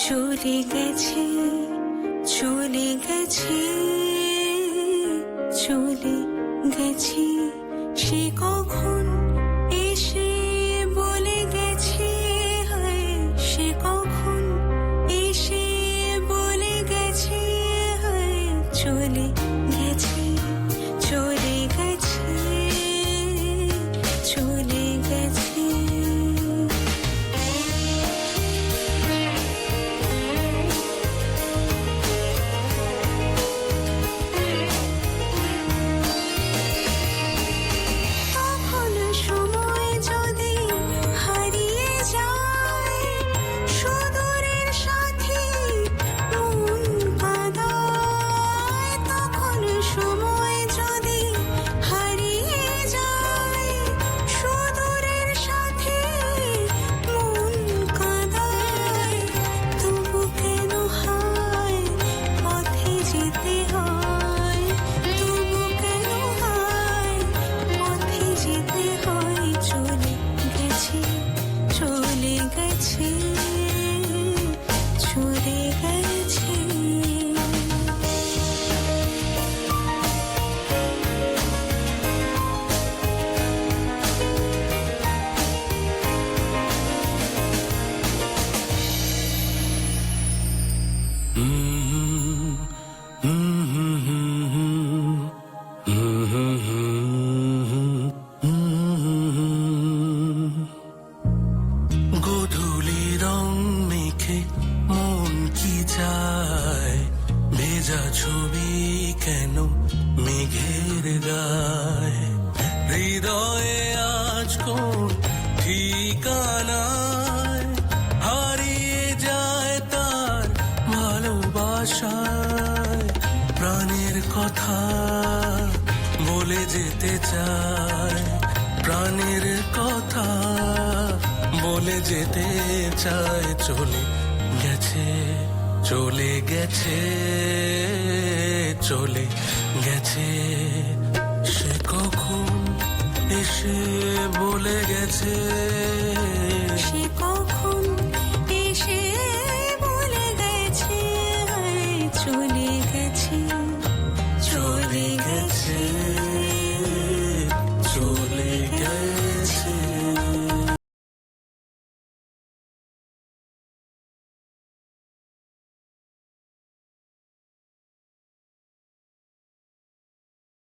চলে গেছে, চলে গেছে, চলে গেছে, সে কখন এসে বলে গেছে, হায় সে কখন এসে বলে গেছে, হায় চলে গেছে, চলে গেছে, চলে গেছে। গোধূলি রং মেখে মন কি চায়, ভেজা ছবি কেন মেঘের গায়, হৃদয়ে আজ কোন ঠিকানায় হারিয়ে যায় তার ভালোবাসায়, প্রাণের কথা বলে যেতে চায়, প্রাণের কথা বলে যেতে চায়, চলে গেছে, চলে গেছে, চলে গেছে, সে কখন এসে বলে গেছে, সে